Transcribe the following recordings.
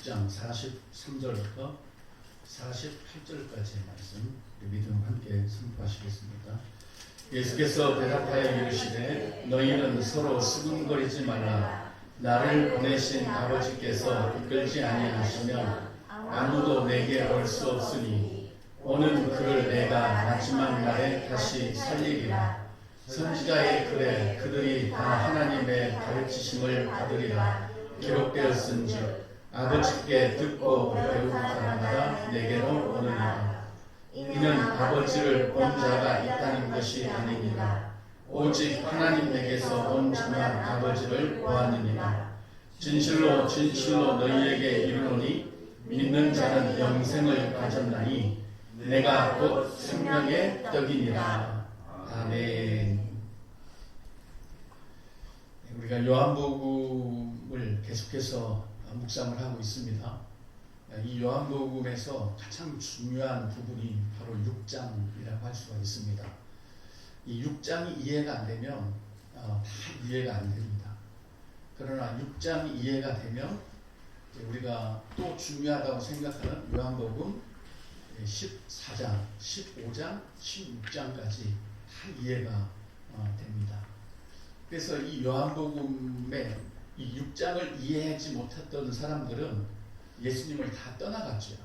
6장 43절부터 48절까지의 말씀 믿음 함께 선포하시겠습니다. 예수께서 대답하여 이르시되 너희는 서로 수군거리지 말라. 나를 보내신 아버지께서 이끌지 아니하시면 아무도 내게 올 수 없으니 오는 그를 내가 마지막 날에 다시 살리리라. 선지자의 글에 그들이 다 하나님의 가르치심을 받으리라 기록되었은즉 아버지께 듣고 배운 사람마다 내게로 오느니라. 이는 아버지를 본 자가 있다는 것이 아니니라. 오직 하나님에게서 온 자만 아버지를 보았느니라. 진실로 진실로 너희에게 이르노니 믿는 자는 영생을 가졌나니 내가 곧 생명의 떡이니라. 아멘. 우리가 요한복음을 계속해서 묵상을 하고 있습니다. 이 요한복음에서 가장 중요한 부분이 바로 6장이라고 할 수가 있습니다. 이 6장이 이해가 안 되면 다 이해가 안 됩니다. 그러나 6장이 이해가 되면 우리가 또 중요하다고 생각하는 요한복음 14장, 15장, 16장까지 다 이해가 됩니다. 그래서 이 요한복음의 이 6장을 이해하지 못했던 사람들은 예수님을 다 떠나갔죠.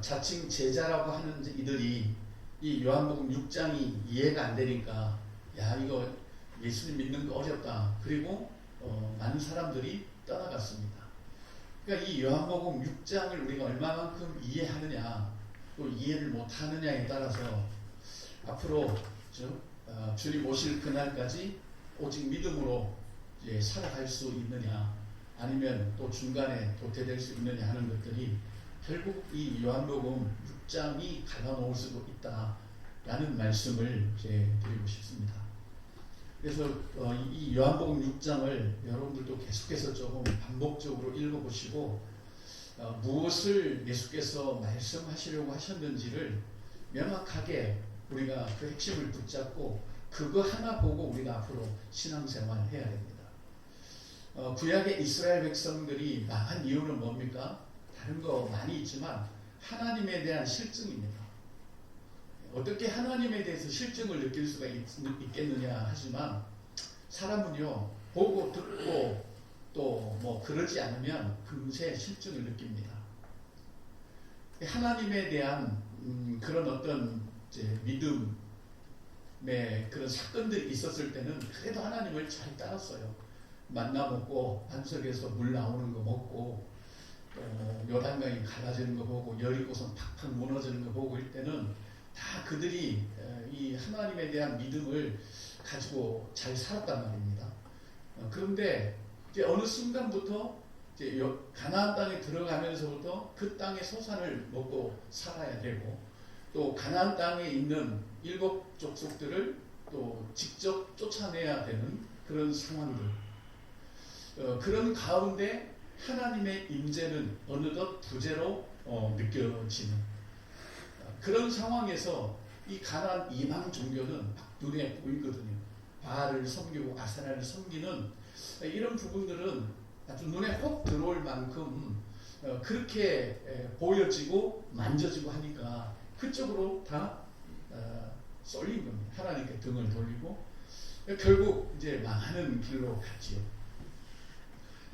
자칭 제자라고 하는 이들이 이 요한복음 6장이 이해가 안 되니까 야 이거 예수님 믿는 거 어렵다. 그리고 많은 사람들이 떠나갔습니다. 그러니까 이 요한복음 6장을 우리가 얼마만큼 이해하느냐 또 이해를 못하느냐에 따라서 앞으로 주님 오실 그날까지 오직 믿음으로 살아갈 수 있느냐 아니면 또 중간에 도태될 수 있느냐 하는 것들이 결국 이 요한복음 6장이 갈라놓을 수도 있다라는 말씀을 드리고 싶습니다. 그래서 이 요한복음 6장을 여러분들도 계속해서 조금 반복적으로 읽어보시고 무엇을 예수께서 말씀하시려고 하셨는지를 명확하게 우리가 그 핵심을 붙잡고 그거 하나 보고 우리가 앞으로 신앙생활을 해야 됩니다. 구약의 이스라엘 백성들이 망한 이유는 뭡니까? 다른 거 많이 있지만 하나님에 대한 실증입니다. 어떻게 하나님에 대해서 실증을 느낄 수가 있겠느냐 하지만 사람은요 보고 듣고 또 뭐 그러지 않으면 금세 실증을 느낍니다. 하나님에 대한 그런 어떤 믿음의 그런 사건들이 있었을 때는 그래도 하나님을 잘 따랐어요. 만나 먹고 반석에서 물 나오는 거 먹고 또 요단강이 갈라지는 거 보고 여리고성 팍팍 무너지는 거 보고 일 때는 다 그들이 이 하나님에 대한 믿음을 가지고 잘 살았단 말입니다. 그런데 이제 어느 순간부터 이제 가나안 땅에 들어가면서부터 그 땅의 소산을 먹고 살아야 되고 또 가나안 땅에 있는 7 족속들을 또 직접 쫓아내야 되는 그런 상황들. 그런 가운데 하나님의 임재는 어느덧 부재로 느껴지는 그런 상황에서 이 가나안 이방 종교는 눈에 보이거든요. 바알을 섬기고 아세라를 섬기는 이런 부분들은 아주 눈에 혹 들어올 만큼 그렇게 보여지고 만져지고 하니까 그쪽으로 다 쏠린 겁니다. 하나님께 등을 돌리고 결국 이제 망하는 길로 갔지요.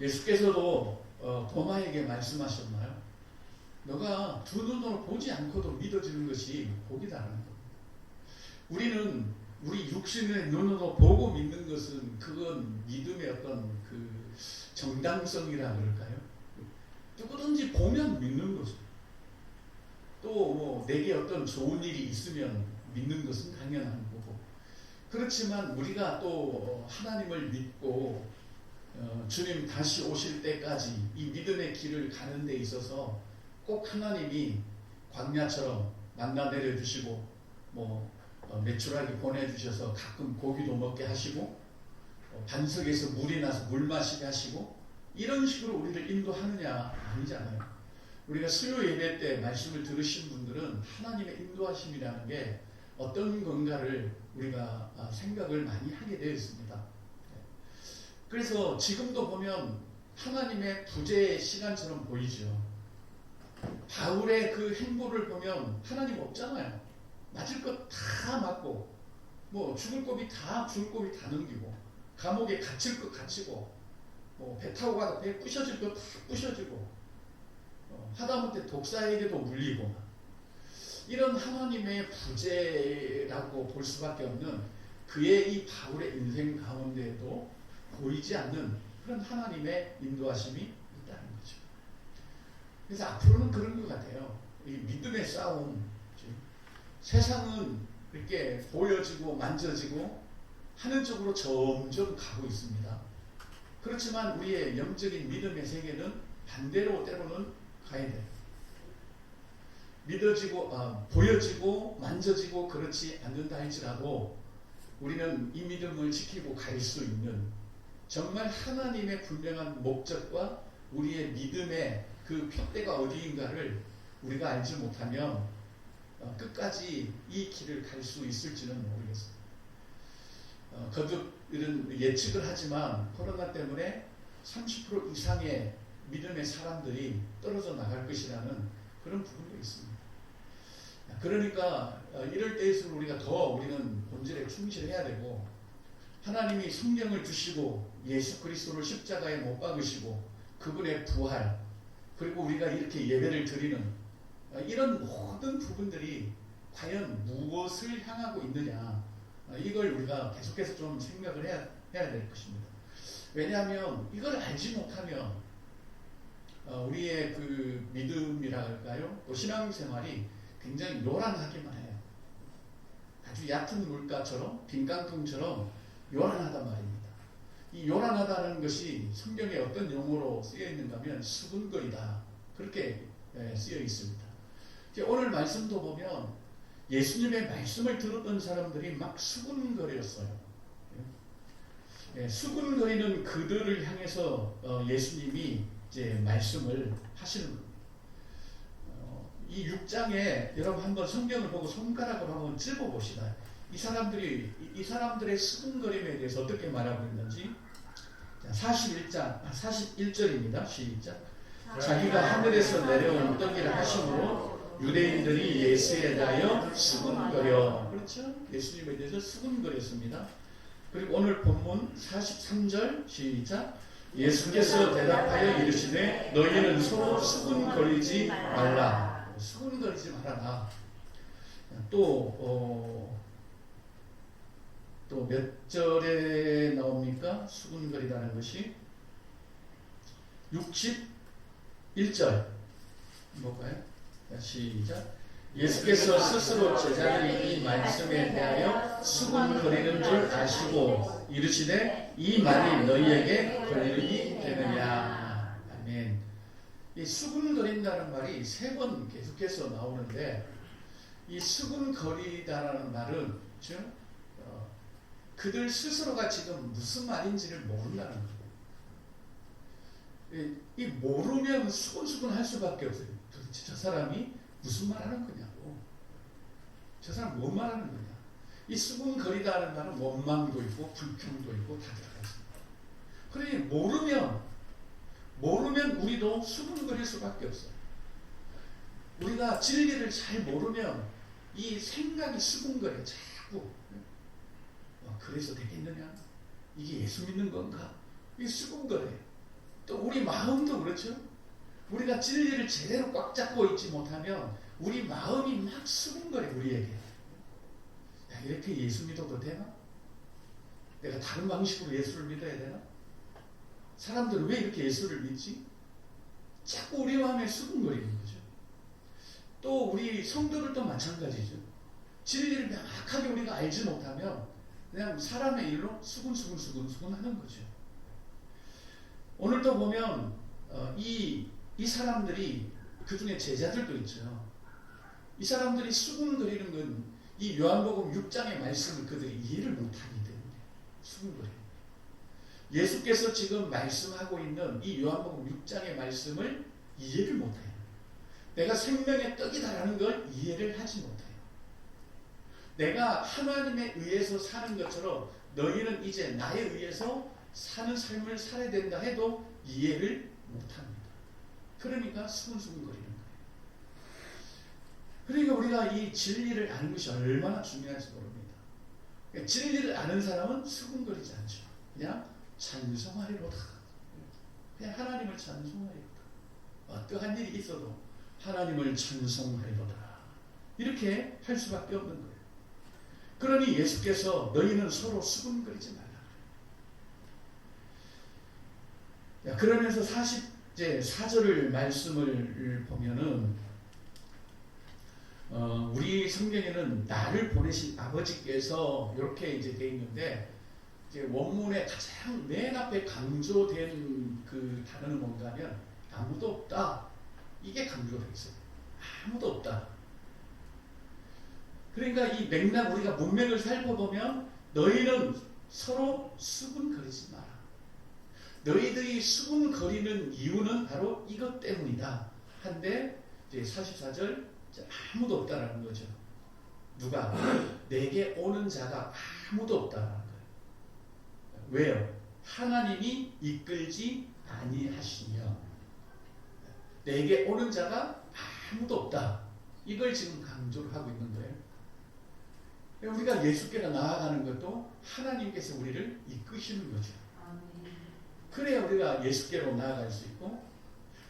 예수께서도 도마에게 말씀하셨나요? 너가 두 눈으로 보지 않고도 믿어지는 것이 복이다라는 겁니다. 우리는 우리 육신의 눈으로 보고 믿는 것은 그건 믿음의 어떤 그 정당성이라 그럴까요? 누구든지 보면 믿는 것은 또 뭐 내게 어떤 좋은 일이 있으면 믿는 것은 당연한 거고 그렇지만 우리가 또 하나님을 믿고 주님 다시 오실 때까지 이 믿음의 길을 가는 데 있어서 꼭 하나님이 광야처럼 만나 내려주시고 뭐 메추라기 보내주셔서 가끔 고기도 먹게 하시고 반석에서 물이 나서 물 마시게 하시고 이런 식으로 우리를 인도하느냐 아니잖아요. 우리가 수요 예배 때 말씀을 들으신 분들은 하나님의 인도하심이라는 게 어떤 건가를 우리가 생각을 많이 하게 되어 있습니다. 그래서 지금도 보면 하나님의 부재의 시간처럼 보이죠. 바울의 그 행보를 보면 하나님 없잖아요. 맞을 것 다 맞고, 뭐 죽을 고비 다 넘기고, 감옥에 갇힐 것 갇히고, 뭐 배 타고 가다 배 부셔질 것 다 부셔지고, 하다못해 독사에게도 물리고, 이런 하나님의 부재라고 볼 수밖에 없는 그의 이 바울의 인생 가운데에도 보이지 않는 그런 하나님의 인도하심이 있다는 거죠. 그래서 앞으로는 그런 것 같아요. 이 믿음의 싸움, 세상은 이렇게 보여지고 만져지고 하는 쪽으로 점점 가고 있습니다. 그렇지만 우리의 영적인 믿음의 세계는 반대로 때로는 가야 돼요. 믿어지고 보여지고 만져지고 그렇지 않는다 할지라도 우리는 이 믿음을 지키고 갈 수 있는 정말 하나님의 분명한 목적과 우리의 믿음의 그 표대가 어디인가를 우리가 알지 못하면 끝까지 이 길을 갈 수 있을지는 모르겠습니다. 거듭 이런 예측을 하지만 코로나 때문에 30% 이상의 믿음의 사람들이 떨어져 나갈 것이라는 그런 부분도 있습니다. 그러니까 이럴 때일수록 우리가 더 우리는 본질에 충실해야 되고, 하나님이 성령을 주시고 예수 그리스도를 십자가에 못 박으시고 그분의 부활, 그리고 우리가 이렇게 예배를 드리는 이런 모든 부분들이 과연 무엇을 향하고 있느냐, 이걸 우리가 계속해서 좀 생각을 해야 될 것입니다. 왜냐하면 이걸 알지 못하면 우리의 그 믿음이랄까요, 또 신앙생활이 굉장히 요란하기만 해요. 아주 얕은 물가처럼, 빈 깡통처럼 요란하단 말입니다. 이 요란하다는 것이 성경에 어떤 용어로 쓰여 있는가 하면 수근거리다, 그렇게 쓰여 있습니다. 오늘 말씀도 보면 예수님의 말씀을 들었던 사람들이 막 수근거렸어요. 수근거리는 그들을 향해서 예수님이 이제 말씀을 하시는 겁니다. 이 6장에 여러분 한번 성경을 보고 손가락으로 한번 찝어봅시다. 이 사람들의 수근거림에 대해서 어떻게 말하고 있는지. 41절입니다. 시작. 자기가 하늘에서 내려온 떡이라 하심으로 유대인들이 예수에 대하여 수근거려. 그렇죠? 예수님에 대해서 수근거렸습니다. 그리고 오늘 본문 43절 시작. 예수께서 대답하여 이르시되 너희는 서로 수근거리지 말라. 수근거리지 말아라. 또 몇 절에 나옵니까? 수근거리다는 것이 61절 볼까요? 시작. 예수께서 스스로 제자들이 이 말씀에 대하여 수근거리는 줄 아시고 이르시되 이 말이 너희에게 권력이 되느냐. 아멘. 이 수근거린다는 말이 3번 계속해서 나오는데, 이 수근거리다라는 말은 그들 스스로가 지금 무슨 말인지를 모른다는 거예요. 이 모르면 수근수근 할 수밖에 없어요. 도대체 저 사람이 무슨 말 하는 거냐고. 저 사람 뭔 말하는 거냐. 이 수근거리다는 말은 원망도 있고 불평도 있고 다 들어가 있습니다. 그러니 모르면 우리도 수근거릴 수밖에 없어요. 우리가 진리를 잘 모르면 이 생각이 수근거려. 자꾸 그래서 되겠느냐? 이게 예수 믿는 건가? 이게 수근거려요. 또 우리 마음도 그렇죠. 우리가 진리를 제대로 꽉 잡고 있지 못하면 우리 마음이 막 수근거려. 우리에게 이렇게 예수 믿어도 되나? 내가 다른 방식으로 예수를 믿어야 되나? 사람들은 왜 이렇게 예수를 믿지? 자꾸 우리 마음에 수근거리는 거죠. 또 우리 성도들도 마찬가지죠. 진리를 명확하게 우리가 알지 못하면 그냥 사람의 일로 수근수근 하는 거죠. 오늘도 보면 이 사람들이, 그 중에 제자들도 있죠. 이 사람들이 수근거리는 건 이 요한복음 6장의 말씀을 그들이 이해를 못하기 때문에 수근거려요. 예수께서 지금 말씀하고 있는 이 요한복음 6장의 말씀을 이해를 못해요. 내가 생명의 떡이다라는 걸 이해를 하지 못해요. 내가 하나님에 의해서 사는 것처럼 너희는 이제 나에 의해서 사는 삶을 살아야 된다 해도 이해를 못합니다. 그러니까 수근수근거리는 거예요. 그러니까 우리가 이 진리를 아는 것이 얼마나 중요한지 모릅니다. 그러니까 진리를 아는 사람은 수근거리지 않죠. 그냥 찬송하리로다. 그냥 하나님을 찬송하리로다. 어떠한 일이 있어도 하나님을 찬송하리로다. 이렇게 할 수밖에 없는 거예요. 그러니 예수께서 너희는 서로 수근거리지 말라. 그러면서 44절 말씀을 보면은 우리 성경에는 나를 보내신 아버지께서 이렇게 이제 되어 있는데, 이제 원문에 가장 맨 앞에 강조된 그 단어는 뭔가 하면 아무도 없다. 이게 강조되어 있어요. 아무도 없다. 그러니까 이 맥락, 우리가 문맥을 살펴보면 너희는 서로 수군거리지 마라. 너희들이 수군거리는 이유는 바로 이것 때문이다. 한데 이제 44절 아무도 없다라는 거죠. 누가? 내게 오는 자가 아무도 없다라는 거예요. 왜요? 하나님이 이끌지 아니하시며 내게 오는 자가 아무도 없다. 이걸 지금 강조를 하고 있는 거예요. 우리가 예수께로 나아가는 것도 하나님께서 우리를 이끄시는 거죠. 그래야 우리가 예수께로 나아갈 수 있고,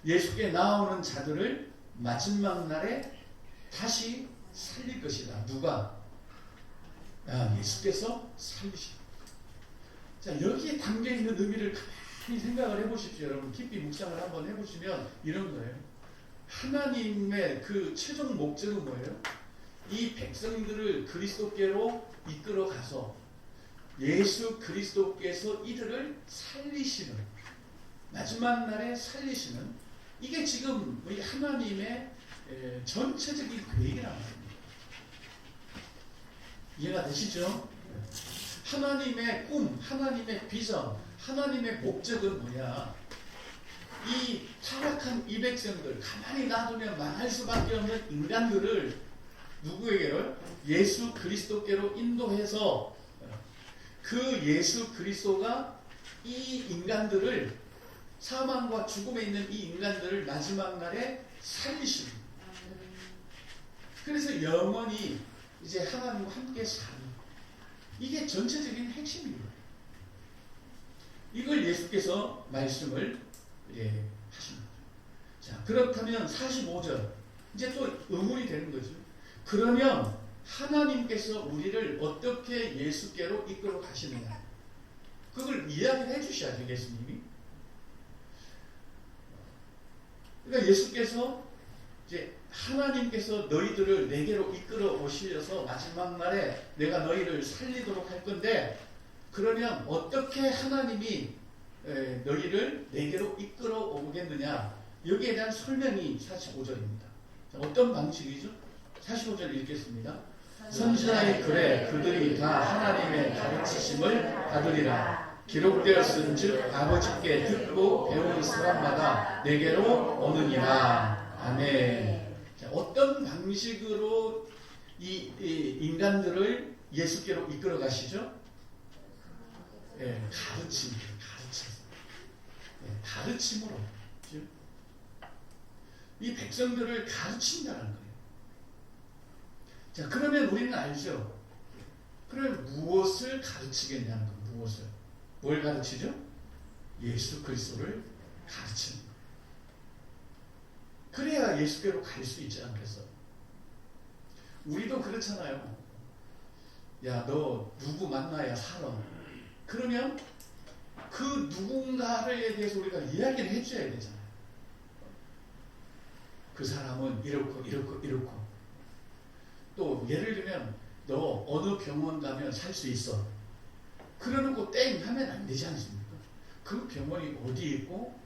예수께 나오는 자들을 마지막 날에 다시 살릴 것이다. 누가? 예수께서 살리십니다. 자, 여기에 담겨있는 의미를 가만히 생각을 해보십시오. 여러분 깊이 묵상을 한번 해보시면 이런 거예요. 하나님의 그 최종 목적은 뭐예요? 이 백성들을 그리스도께로 이끌어 가서 예수 그리스도께서 이들을 살리시는, 마지막 날에 살리시는, 이게 지금 우리 하나님의 전체적인 계획이란 말입니다. 이해가 되시죠? 하나님의 꿈, 하나님의 비전, 하나님의 목적은 뭐냐? 이 타락한 이 백성들, 가만히 놔두면 망할 수밖에 없는 인간들을 누구에게요? 예수 그리스도께로 인도해서 그 예수 그리스도가 이 인간들을, 사망과 죽음에 있는 이 인간들을 마지막 날에 살리십니다. 그래서 영원히 이제 하나님과 함께 사는, 이게 전체적인 핵심입니다. 이걸 예수께서 말씀을 하십니다. 자, 그렇다면 45절 이제 또 의문이 되는 거죠. 그러면 하나님께서 우리를 어떻게 예수께로 이끌어 가시느냐, 그걸 이야기를 해주셔야죠, 예수님이. 그러니까 예수께서 이제 하나님께서 너희들을 내게로 이끌어 오시려서 마지막 날에 내가 너희를 살리도록 할 건데, 그러면 어떻게 하나님이 너희를 내게로 이끌어 오겠느냐, 여기에 대한 설명이 45절입니다. 어떤 방식이죠? 45절 읽겠습니다. 선지자의 글에 그들이 다 하나님의 가르치심을 받으리라. 기록되었은즉 아버지께 듣고 배운 사람마다 내게로 오느니라. 아멘. 자, 어떤 방식으로 이 인간들을 예수께로 이끌어 가시죠? 가르침으로. 이 백성들을 가르친다는 거예요. 자, 그러면 우리는 알죠. 그러면 무엇을 가르치겠냐는 거예요. 무엇을? 뭘 가르치죠? 예수 그리스도를 가르치는 거예요. 그래야 예수께로 갈 수 있지 않겠어? 우리도 그렇잖아요. 야, 너 누구 만나야 살아. 그러면 그 누군가에 대해서 우리가 이야기를 해줘야 되잖아요. 그 사람은 이렇고 이렇고 이렇고. 또 예를 들면 너 어느 병원 가면 살 수 있어. 그러놓고 땡 하면 안 되지 않습니까? 그 병원이 어디 있고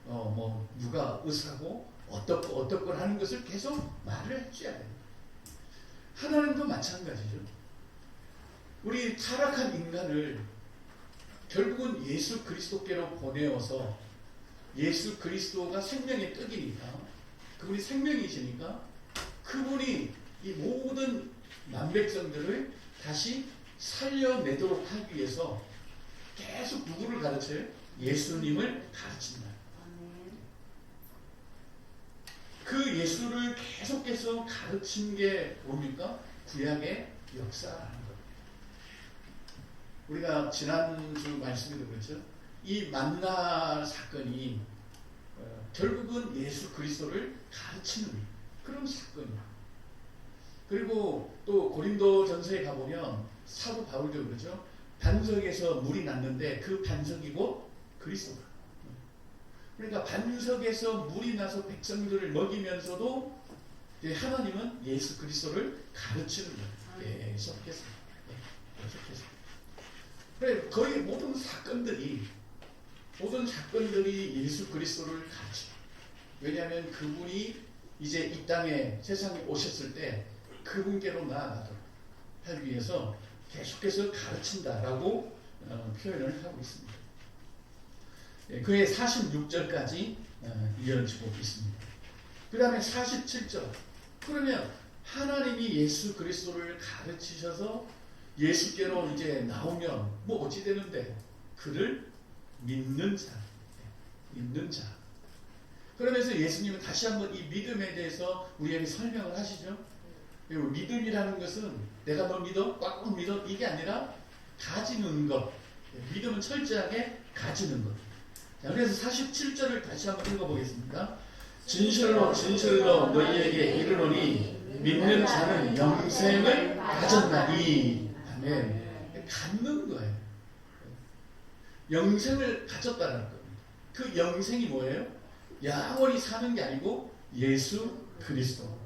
뭐 누가 의사고 어떻고 하는 것을 계속 말을 해줘야 돼요. 하나님도 마찬가지죠. 우리 타락한 인간을 결국은 예수 그리스도께로 보내어서, 예수 그리스도가 생명의 떡이니까, 그분이 생명이시니까 그분이 이 모든 남백성들을 다시 살려내도록 하기 위해서 계속 누구를 가르쳐요? 예수님을 가르친다. 그 예수를 계속해서 가르친 게 뭡니까? 구약의 역사라는 겁니다. 우리가 지난주 말씀에도 그렇죠. 이 만나 사건이 결국은 예수 그리스도를 가르치는 그런 사건이에요. 그리고 또 고린도 전서에 가보면 사도 바울도 그러죠. 반석에서 물이 났는데 그 반석이 곧 그리스도다. 그러니까 반석에서 물이 나서 백성들을 먹이면서도 하나님은 예수 그리스도를 가르치는 거예요. 계속해서. 계속해서. 그래, 거의 모든 사건들이 예수 그리스도를 가르쳐요. 왜냐하면 그분이 이제 이 땅에 세상에 오셨을 때 그분께로 나아가도록 하기 위해서 계속해서 가르친다라고 표현을 하고 있습니다. 그의 46절까지 이어지고 있습니다. 그 다음에 47절. 그러면 하나님이 예수 그리스도를 가르치셔서 예수께로 이제 나오면 뭐 어찌 되는데? 그를 믿는 자. 믿는 자. 그러면서 예수님은 다시 한번 이 믿음에 대해서 우리에게 설명을 하시죠. 그리고 믿음이라는 것은 내가 너 믿어? 꽉 믿어? 이게 아니라 가지는 것. 믿음은 철저하게 가지는 것. 자, 그래서 47절을 다시 한번 읽어보겠습니다. 진실로 진실로 너희에게 이르노니 믿는 자는 영생을 가졌나니. 아멘. 갖는 거예요. 영생을 가졌다는 겁니다. 그 영생이 뭐예요? 영원히 사는 게 아니고 예수 그리스도.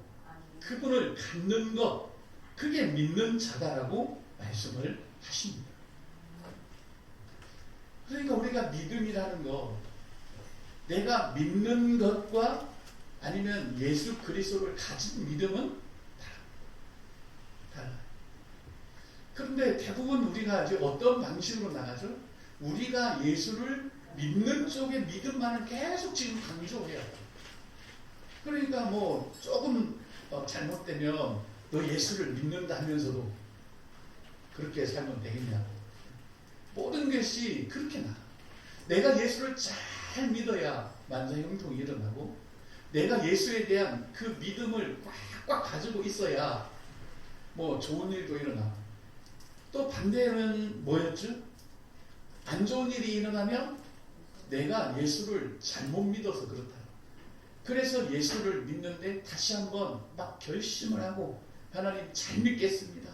그분을 갖는 것. 그게 믿는 자다라고 말씀을 하십니다. 그러니까 우리가 믿음이라는 거, 내가 믿는 것과 아니면 예수 그리스도를 가진 믿음은 달라요. 그런데 대부분 우리가 이제 어떤 방식으로 나가죠? 우리가 예수를 믿는 쪽의 믿음만을 계속 지금 강조해요. 그러니까 뭐 조금 잘못되면 너 예수를 믿는다 하면서도 그렇게 살면 되겠냐고. 모든 것이 그렇게 나. 내가 예수를 잘 믿어야 만사형통이 일어나고, 내가 예수에 대한 그 믿음을 꽉꽉 가지고 있어야 뭐 좋은 일도 일어나고, 또 반대는 뭐였죠? 안 좋은 일이 일어나면 내가 예수를 잘못 믿어서 그렇다. 그래서 예수를 믿는데 다시 한번 막 결심을 하고, 하나님 잘 믿겠습니다.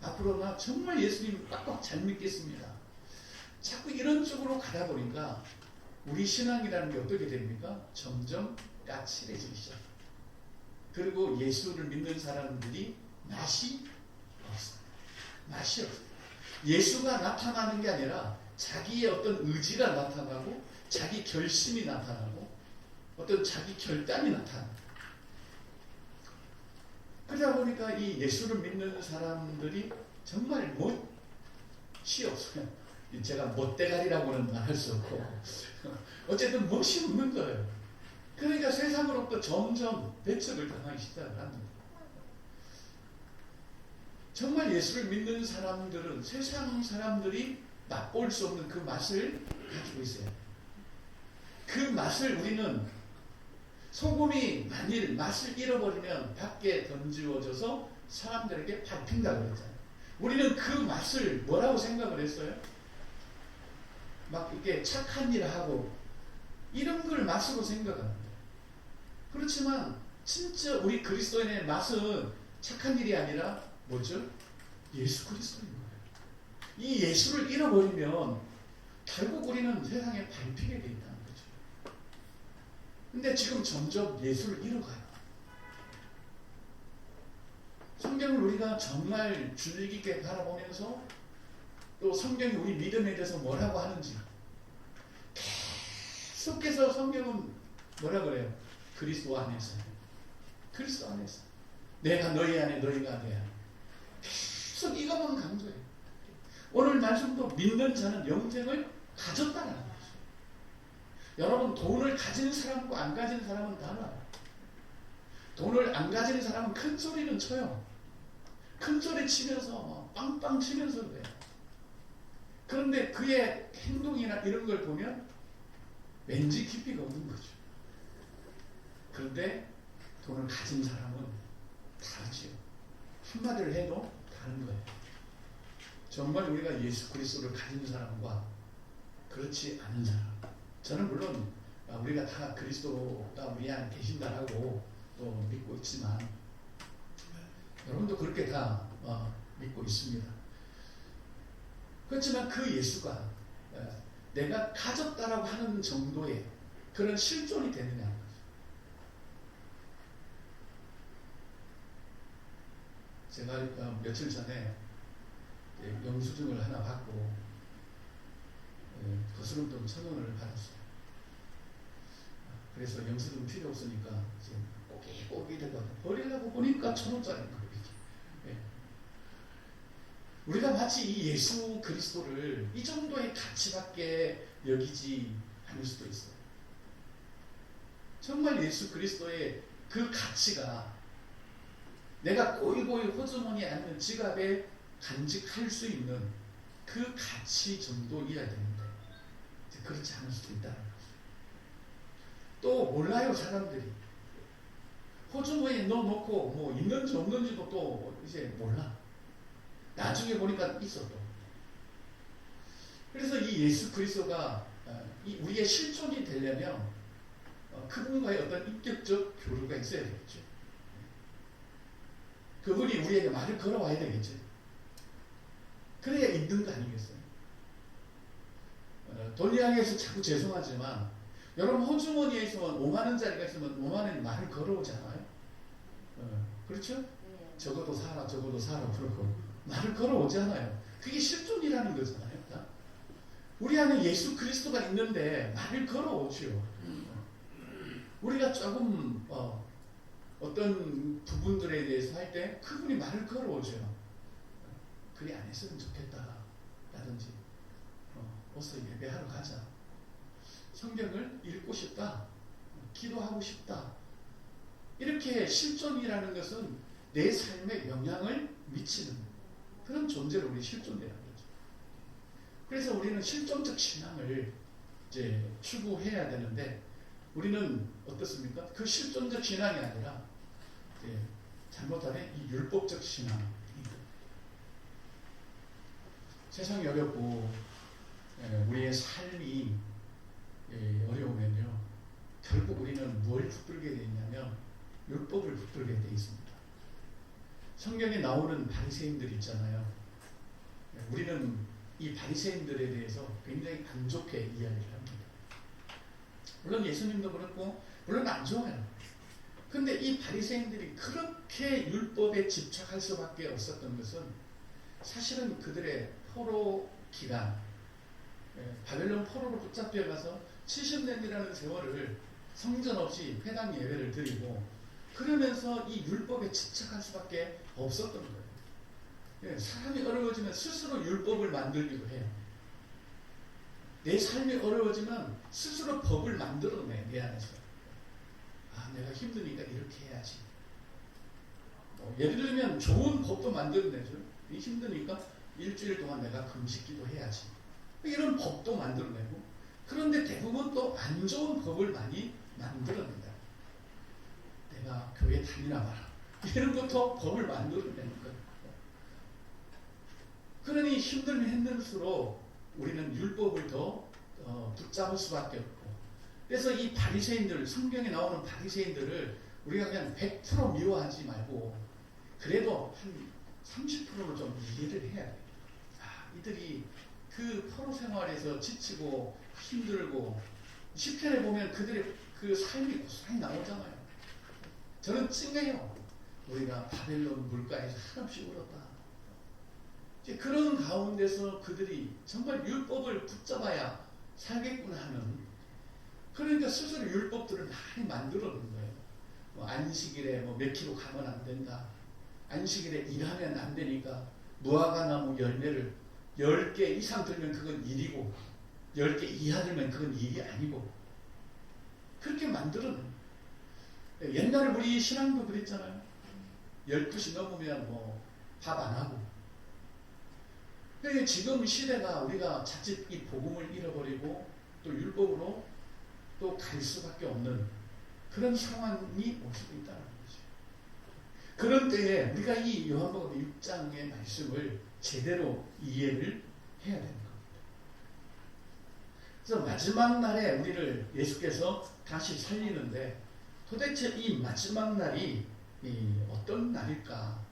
앞으로 나 정말 예수님 꽉꽉 잘 믿겠습니다. 자꾸 이런 쪽으로 가다 보니까 우리 신앙이라는 게 어떻게 됩니까? 점점 까칠해지기 시작해요. 그리고 예수를 믿는 사람들이 맛이 없어요. 맛이 없어요. 예수가 나타나는 게 아니라 자기의 어떤 의지가 나타나고, 자기 결심이 나타나고, 어떤 자기 결단이 나타나고. 그러다 보니까 이 예수를 믿는 사람들이 정말 멋이 없어요. 제가 못대가리라고는 말할 수 없고 어쨌든 멋이 없는 거예요. 그러니까 세상으로부터 점점 배척을 당하기 시작을 합니다. 정말 예수를 믿는 사람들은 세상 사람들이 맛볼 수 없는 그 맛을 가지고 있어요. 그 맛을 우리는, 소금이 만일 맛을 잃어버리면 밖에 던지워져서 사람들에게 밟힌다고 그랬잖아요. 우리는 그 맛을 뭐라고 생각을 했어요? 막 이렇게 착한 일을 하고 이런 걸 맛으로 생각합니다. 그렇지만 진짜 우리 그리스도인의 맛은 착한 일이 아니라 뭐죠? 예수 그리스도인 거예요. 이 예수를 잃어버리면 결국 우리는 세상에 밟히게 돼 있다는 거죠. 근데 지금 점점 예수를 잃어가요. 성경을 우리가 정말 주의 깊게 바라보면서, 또 성경이 우리 믿음에 대해서 뭐라고 하는지 계속해서 성경은 뭐라 그래요? 그리스도 안에서. 그리스도 안에서. 내가 너희 안에, 너희가 내 안에. 계속 이것만 강조해요. 오늘 말씀도 믿는 자는 영생을 가졌다는 거죠. 여러분, 돈을 가진 사람과 안 가진 사람은 달라요. 돈을 안 가진 사람은 큰 소리는 쳐요. 큰 소리 치면서 빵빵 치면서 그래요. 그런데 그의 행동이나 이런 걸 보면 왠지 깊이가 없는 거죠. 그런데 돈을 가진 사람은 다르지요. 한마디를 해도 다른 거예요. 정말 우리가 예수 그리스도를 가진 사람과 그렇지 않은 사람. 저는 물론 우리가 다 그리스도가 우리 안에 계신다라고 또 믿고 있지만 여러분도 그렇게 다 믿고 있습니다. 그렇지만 그 예수가 내가 가졌다라고 하는 정도의 그런 실존이 되느냐. 제가 며칠 전에 영수증을 하나 받고 거스름돈 1,000원을 받았어요. 그래서 영수증 필요 없으니까 이제 꼬깃꼬깃 해서 버리려고 보니까 1,000원짜리인 거예요. 우리가 마치 이 예수 그리스도를 이 정도의 가치밖에 여기지 않을 수도 있어요. 정말 예수 그리스도의 그 가치가 내가 꼬이꼬이 호주머니에 앉는 지갑에 간직할 수 있는 그 가치 정도이어야 되는데 그렇지 않을 수도 있다는 거죠. 또 몰라요. 사람들이 호주머니에 넣어놓고 뭐 있는지 없는지도 또 이제 몰라. 나중에 보니까 있어도. 그래서 이 예수 그리스도가 우리의 실존이 되려면 그분과의 어떤 인격적 교류가 있어야 되겠죠. 그분이 우리에게 말을 걸어와야 되겠죠. 그래야 있는 거 아니겠어요? 돈 이야기해서 자꾸 죄송하지만 여러분 호주머니에 있으면 5만원짜리가 있으면 5만원이 말을 걸어오잖아요. 그렇죠? 적어도 사라 그러고 말을 걸어오잖아요. 그게 실존이라는 거잖아요. 우리 안에 예수 그리스도가 있는데 말을 걸어오죠. 우리가 조금 어떤 부분들에 대해서 할 때 그분이 말을 걸어오죠. 그리 안 했으면 좋겠다 라든지 어서 예배하러 가자, 성경을 읽고 싶다, 기도하고 싶다. 이렇게 실존이라는 것은 내 삶에 영향을 미치는 그런 존재로 우리 실존이라는 거죠. 그래서 우리는 실존적 신앙을 이제 추구해야 되는데 우리는 어떻습니까? 그 실존적 신앙이 아니라 잘못하면 이 율법적 신앙입니다. 세상이 어렵고 우리의 삶이 어려우면요, 결국 우리는 뭘 붙들게 되어 있냐면 율법을 붙들게 되어 있습니다. 성경에 나오는 바리새인들 있잖아요. 우리는 이 바리새인들에 대해서 굉장히 안 좋게 이야기를 합니다. 물론 예수님도 그렇고 물론 안 좋아요. 근데 이 바리새인들이 그렇게 율법에 집착할 수밖에 없었던 것은 사실은 그들의 포로 기간, 바벨론 포로로 붙잡혀 가서 70년이라는 세월을 성전 없이 회당 예배를 드리고 그러면서 이 율법에 집착할 수밖에 없었던 거예요. 사람이 어려워지면 스스로 율법을 만들기도 해요. 내 삶이 어려워지면 스스로 법을 만들어내, 내 안에서. 내가 힘드니까 이렇게 해야지. 예를 들면 좋은 법도 만들어내죠. 힘드니까 일주일 동안 내가 금식기도 해야지. 이런 법도 만들어내고, 그런데 대부분 또 안 좋은 법을 많이 만들어낸다. 내가 교회 다니나 봐라. 이런 것도 법을 만들어내는 거예요. 그러니 힘들면 힘들수록 우리는 율법을 더 붙잡을 수밖에 없고, 그래서 이 바리새인들, 성경에 나오는 바리새인들을 우리가 그냥 100% 미워하지 말고 그래도 한 30%는 좀 이해를 해야 돼요. 이들이 그 포로 생활에서 지치고 힘들고 시편에 보면 그들의 그 삶이 고스란히 나오잖아요. 저는 찡해요. 우리가 바벨론 물가에서 한없이 울었다. 이제 그런 가운데서 그들이 정말 율법을 붙잡아야 살겠구나 하는, 그러니까 스스로 율법들을 많이 만들어 놓은 거예요. 안식일에 몇 킬로 가면 안 된다. 안식일에 일하면 안 되니까 무화과나무 열매를 10개 이상 들면 그건 일이고 10개 이하 들면 그건 일이 아니고, 그렇게 만들어 놓은 거예요. 옛날에 우리 신앙도 그랬잖아요. 12시 넘으면 밥 안 하고. 그러니까 지금 시대가 우리가 자칫 이 복음을 잃어버리고 또 율법으로 또 갈 수밖에 없는 그런 상황이 올 수도 있다는 거죠. 그런 때에 우리가 이 요한복음 6장의 말씀을 제대로 이해를 해야 되는 겁니다. 그래서 마지막 날에 우리를 예수께서 다시 살리는데 도대체 이 마지막 날이 어떤 날일까?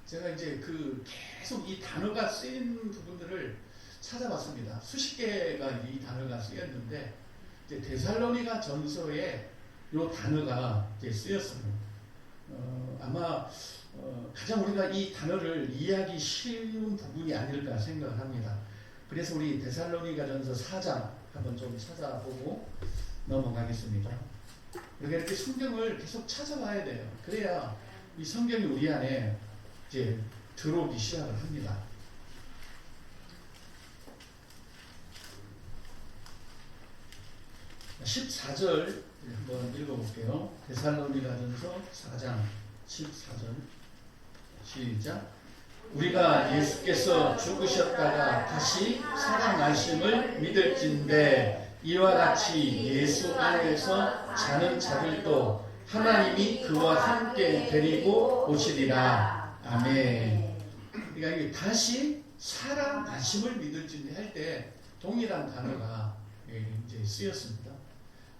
제가 이제 계속 이 단어가 쓰인 부분들을 찾아봤습니다. 수십 개가 이 단어가 쓰였는데 이제 데살로니가 전서에 이 단어가 이제 쓰였습니다. 아마 가장 우리가 이 단어를 이해하기 쉬운 부분이 아닐까 생각을 합니다. 그래서 우리 데살로니가 전서 4장 한번 좀 찾아보고 넘어가겠습니다. 우리가 이렇게 성경을 계속 찾아봐야 돼요. 그래야 이 성경이 우리 안에 이제 들어오기 시작을 합니다. 14절 한번 읽어볼게요. 데살로니가전서 4장 14절 시작. 우리가 예수께서 죽으셨다가 다시 살아나심을 믿을진대 이와 같이 예수 안에서 자는 자들도 하나님이 그와 함께 데리고 오시리라. 아멘. 그러니까 다시 살아나심을 믿을진대 할 때 동일한 단어가 이제 쓰였습니다.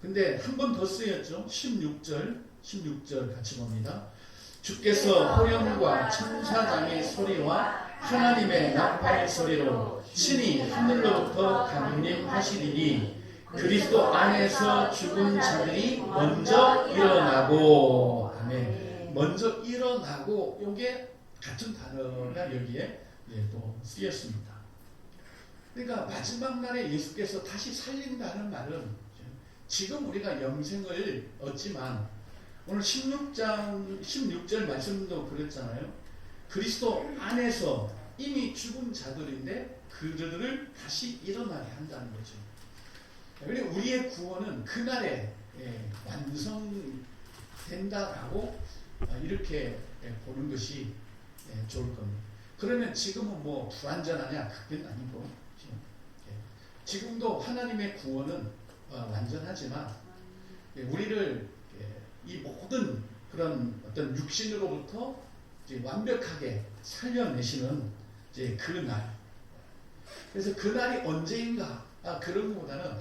근데 한 번 더 쓰였죠. 16절 같이 봅니다. 주께서 호령과 천사장의 소리와 하나님의 나팔의 소리로 친히 하늘로부터 강림하시리니 그리스도 안에서 죽은 자들이 먼저 일어나고. 아멘. 먼저 일어나고. 이게 같은 단어가 여기에 또 쓰였습니다. 그러니까 마지막 날에 예수께서 다시 살린다는 말은 지금 우리가 영생을 얻지만 오늘 16절 말씀도 그랬잖아요. 그리스도 안에서 이미 죽은 자들인데 그들을 다시 일어나게 한다는 거죠. 그리고 우리의 구원은 그날에 완성된다라고 이렇게 보는 것이 좋을 겁니다. 그러면 지금은 뭐 불완전하냐? 그건 아니고 지금도 하나님의 구원은 완전하지만 우리를 이 모든 그런 어떤 육신으로부터 이제 완벽하게 살려내시는 이제 그 날. 그래서 그 날이 언제인가? 그런 것보다는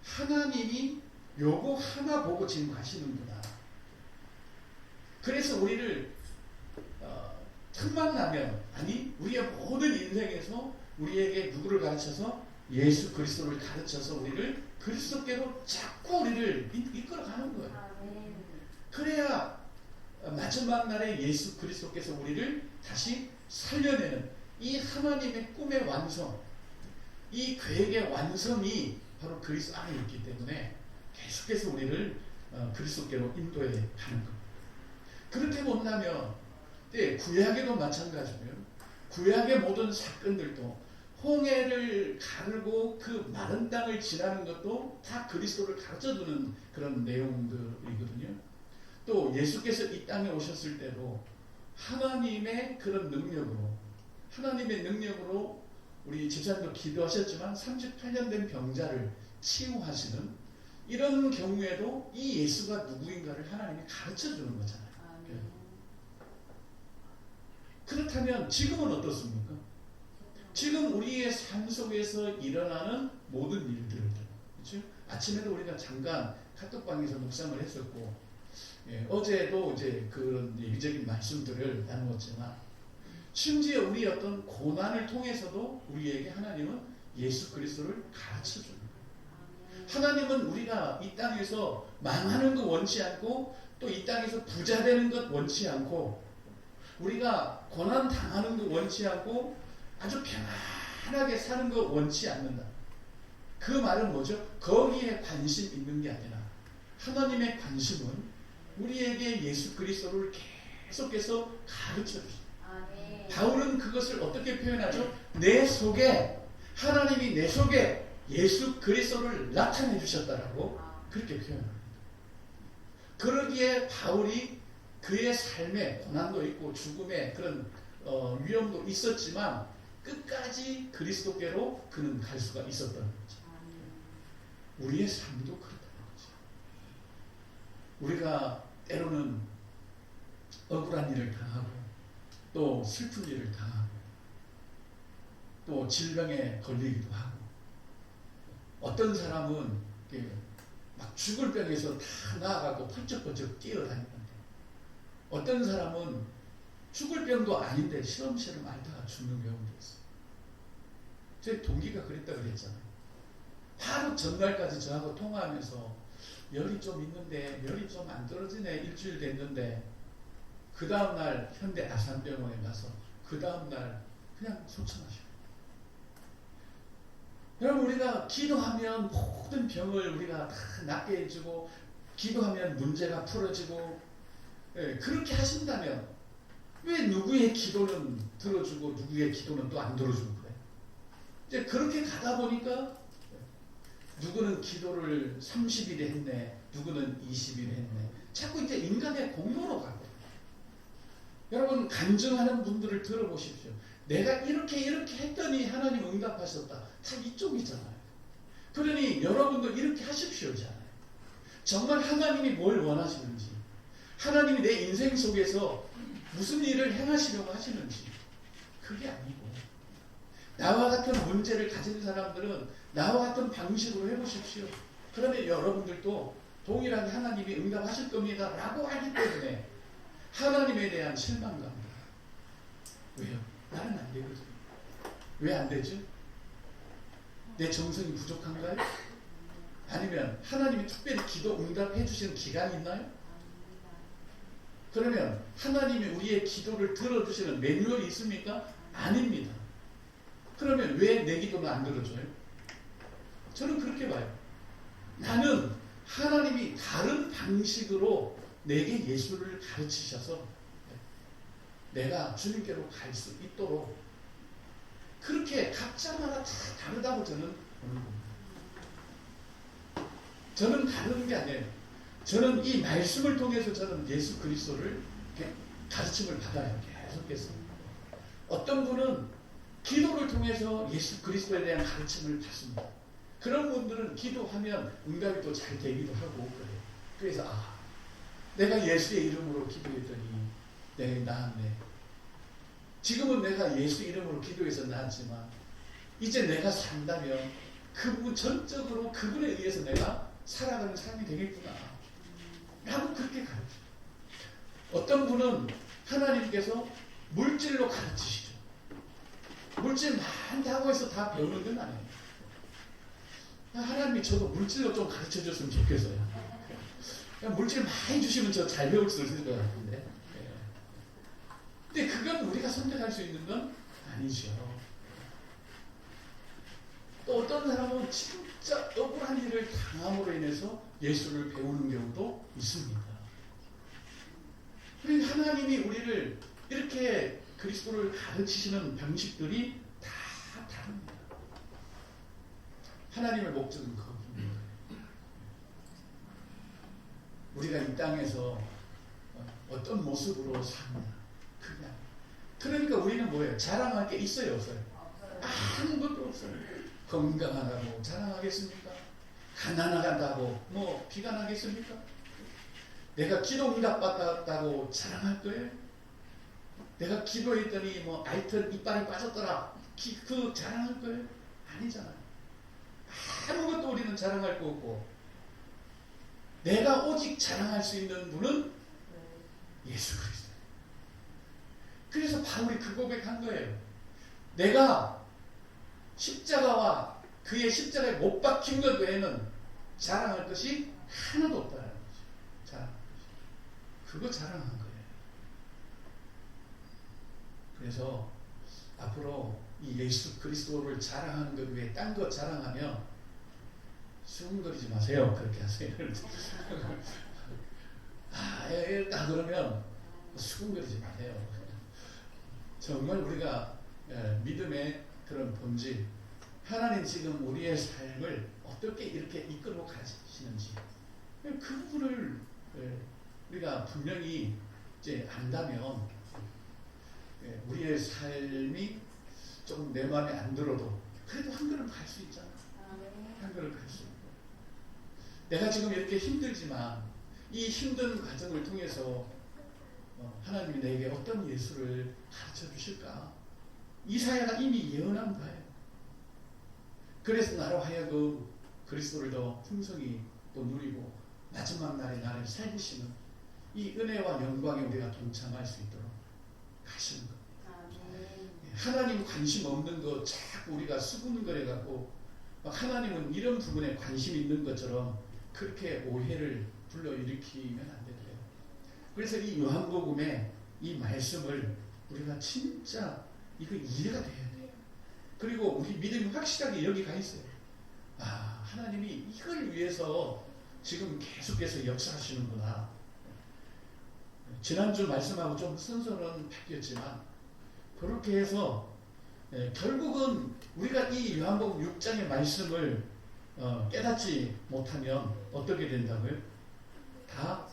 하나님이 요거 하나 보고 지금 가시는구나. 그래서 우리를 틈만 나면 우리의 모든 인생에서 우리에게 누구를 가르쳐서 예수 그리스도를 가르쳐서 우리를 그리스도께로 자꾸 우리를 이끌어가는 거예요. 그래야 마지막 날에 예수 그리스도께서 우리를 다시 살려내는 이 하나님의 꿈의 완성, 이 계획의 완성이 바로 그리스도 안에 있기 때문에 계속해서 우리를 그리스도께로 인도해 가는 겁니다. 그렇게 본다면 구약에도 마찬가지고요. 구약의 모든 사건들도 홍해를 가르고 그 마른 땅을 지나는 것도 다 그리스도를 가르쳐주는 그런 내용들이거든요. 또 예수께서 이 땅에 오셨을 때도 하나님의 그런 능력으로 우리 집사님도 기도하셨지만 38년 된 병자를 치유하시는 이런 경우에도 이 예수가 누구인가를 하나님이 가르쳐주는 거잖아요. 그렇다면 지금은 어떻습니까? 지금 우리의 삶 속에서 일어나는 모든 일들, 그렇죠? 아침에도 우리가 잠깐 카톡방에서 묵상을 했었고, 어제도 이제 그런 예비적인 말씀들을 나누었지만, 심지어 우리 어떤 고난을 통해서도 우리에게 하나님은 예수 그리스도를 가르쳐 주는 거예요. 하나님은 우리가 이 땅에서 망하는 것 원치 않고, 또 이 땅에서 부자 되는 것 원치 않고, 우리가 고난 당하는 것 원치 않고, 아주 편안하게 사는 거 원치 않는다. 그 말은 뭐죠? 거기에 관심 있는 게 아니라 하나님의 관심은 우리에게 예수 그리스도를 계속해서 가르쳐 주십니다. 바울은 그것을 어떻게 표현하죠? 하나님이 내 속에 예수 그리스도를 나타내 주셨다라고 그렇게 표현합니다. 그러기에 바울이 그의 삶에 고난도 있고 죽음의 그런 위험도 있었지만 끝까지 그리스도께로 그는 갈 수가 있었던 거죠. 우리의 삶도 그렇다는 거죠. 우리가 때로는 억울한 일을 당하고 또 슬픈 일을 당하고 또 질병에 걸리기도 하고 어떤 사람은 막 죽을 병에서 다 나아가고 펄쩍펄쩍 뛰어다니는데 어떤 사람은 죽을 병도 아닌데 시름시름 앓다가 죽는 경우도 있어요. 제 동기가 그랬다 그랬잖아요. 바로 전날까지 저하고 통화하면서 열이 좀 있는데 열이 좀 안 떨어지네 일주일 됐는데 그 다음날 현대 아산병원에 가서 그 다음날 그냥 소천하셔. 여러분 우리가 기도하면 모든 병을 우리가 다 낫게 해주고 기도하면 문제가 풀어지고 그렇게 하신다면 왜 누구의 기도는 들어주고 누구의 기도는 또 안 들어주고 그래? 이제 그렇게 가다 보니까 누구는 기도를 30일 했네 누구는 20일 했네 자꾸 이제 인간의 공로로 가고 여러분 간증하는 분들을 들어보십시오. 내가 이렇게 했더니 하나님 응답하셨다. 다 이쪽이잖아요. 그러니 여러분도 이렇게 하십시오잖아요. 정말 하나님이 뭘 원하시는지 하나님이 내 인생 속에서 무슨 일을 행하시려고 하시는지 그게 아니고 나와 같은 문제를 가진 사람들은 나와 같은 방식으로 해보십시오. 그러면 여러분들도 동일하게 하나님이 응답하실 겁니다 라고 하기 때문에 하나님에 대한 실망감입니다. 왜요? 나는 안 되거든요. 왜 안 되죠? 내 정성이 부족한가요? 아니면 하나님이 특별히 기도 응답해 주시는 기간이 있나요? 그러면 하나님이 우리의 기도를 들어주시는 매뉴얼이 있습니까? 아닙니다. 그러면 왜 내 기도는 안 들어줘요? 저는 그렇게 봐요. 나는 하나님이 다른 방식으로 내게 예수를 가르치셔서 내가 주님께로 갈 수 있도록 그렇게 각자마다 다 다르다고 저는 보는 겁니다. 저는 다른 게 아니에요. 저는 이 말씀을 통해서 저는 예수 그리스도를 가르침을 받아요. 계속해서. 어떤 분은 기도를 통해서 예수 그리스도에 대한 가르침을 받습니다. 그런 분들은 기도하면 응답이 또 잘 되기도 하고 그래요. 그래서 내가 예수의 이름으로 기도했더니 내가 나았네. 지금은 내가 예수 이름으로 기도해서 나았지만 이제 내가 산다면 그분 전적으로 그분에 의해서 내가 살아가는 삶이 되겠구나 라고 그렇게 가르쳐요. 어떤 분은 하나님께서 물질로 가르치시죠. 물질 많다고 해서 다 배우는 건 아니에요. 하나님이 저도 물질로 좀 가르쳐 줬으면 좋겠어요. 물질 많이 주시면 저 잘 배울 수 있을 것 같은데. 근데 그건 우리가 선택할 수 있는 건 아니죠. 또 어떤 사람은 진짜 억울한 일을 당함으로 인해서 예수를 배우는 경우도 있습니다. 그러니까 하나님이 우리를 이렇게 그리스도를 가르치시는 방식들이 다 다릅니다. 하나님의 목적은 그겁니다. 우리가 이 땅에서 어떤 모습으로 사느냐 그게 아니에요. 그러니까 우리는 뭐예요? 자랑할 게 있어요 없어요? 아무것도 없어요. 건강하다고 자랑하겠습니까? 가난하다고 뭐 비관하겠습니까? 내가 기도 응답 받았다고 자랑할 거예요? 내가 기도했더니 뭐 아이들 이빨이 빠졌더라 그 자랑할 거예요? 아니잖아요. 아무것도 우리는 자랑할 거 없고 내가 오직 자랑할 수 있는 분은 예수 그리스도. 그래서 바울이 그 고백한 거예요. 내가 십자가와 그의 십자가에 못 박힌 것 외에는 자랑할 것이 하나도 없다는 거죠. 자랑할 것이. 그거 자랑한 거예요. 그래서 앞으로 이 예수 그리스도를 자랑하는 것 외에 딴 거 자랑하면 수근거리지 마세요. 그렇게 하세요. 그러면 수근거리지 마세요. 정말 우리가 믿음의 그런 본질, 하나님 지금 우리의 삶을 어떻게 이렇게 이끌고 가시는지 그 부분을 우리가 분명히 이제 안다면 우리의 삶이 좀 내 마음에 안 들어도 그래도 한 걸음 갈 수 있잖아. 아멘. 한 걸음 갈 수 있고. 내가 지금 이렇게 힘들지만 이 힘든 과정을 통해서 하나님이 내게 어떤 예수를 가르쳐 주실까? 이사야가 이미 예언한 바예요. 그래서 나로 하여금 그리스도를 더 풍성히 또 누리고 마지막 날에 나를 살리시는 이 은혜와 영광에 우리가 동참할 수 있도록 하시는 겁니다. 하나님 관심 없는 거 자꾸 우리가 수군거려 갖고 하나님은 이런 부분에 관심 있는 것처럼 그렇게 오해를 불러일으키면 안 돼요. 그래서 이 요한복음의 이 말씀을 우리가 진짜 이거 이해가 돼야 돼요. 그리고 우리 믿음이 확실하게 여기 가 있어요. 아, 하나님이 이걸 위해서 지금 계속해서 역사하시는구나. 지난주 말씀하고 좀 순서는 바뀌었지만 그렇게 해서 결국은 우리가 이 요한복음 6장의 말씀을 깨닫지 못하면 어떻게 된다고요? 다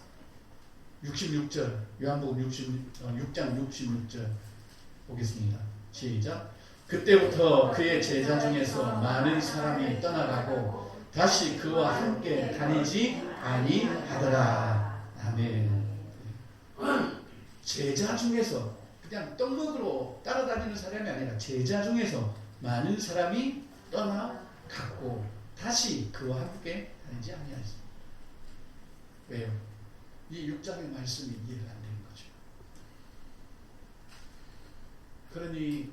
66절 요한복음 6장 66절 보겠습니다. 시작. 그때부터 그의 제자 중에서 많은 사람이 떠나가고 다시 그와 함께 다니지 아니하더라. 아멘. 제자 중에서 그냥 떡 먹으러 따라다니는 사람이 아니라 제자 중에서 많은 사람이 떠나갔고 다시 그와 함께 다니지 아니하였습니다. 왜요? 이 6장의 말씀이 이해가 안 되는 거죠. 그러니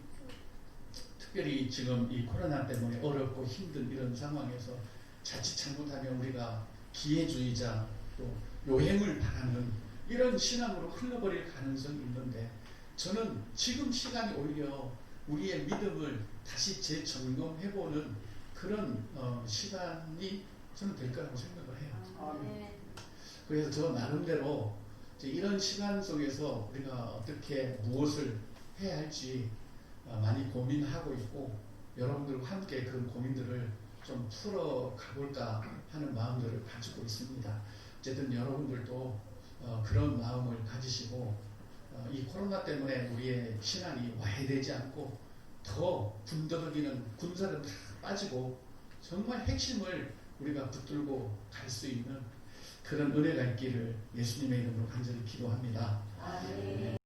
특별히 지금 이 코로나 때문에 어렵고 힘든 이런 상황에서 자칫 잘못하면 우리가 기회주의자 또 요행을 바라는 이런 신앙으로 흘러버릴 가능성이 있는데 저는 지금 시간이 오히려 우리의 믿음을 다시 재점검해보는 그런 시간이 저는 될 거라고 생각을 해요. 그래서 저 나름대로 이런 시간 속에서 우리가 어떻게 무엇을 해야 할지 많이 고민하고 있고 여러분들과 함께 그 고민들을 좀 풀어 가볼까 하는 마음들을 가지고 있습니다. 어쨌든 여러분들도 그런 마음을 가지시고 이 코로나 때문에 우리의 신앙이 와해되지 않고 더 군더더기는 군사는 다 빠지고 정말 핵심을 우리가 붙들고 갈 수 있는 그런 은혜가 있기를 예수님의 이름으로 간절히 기도합니다. 아멘.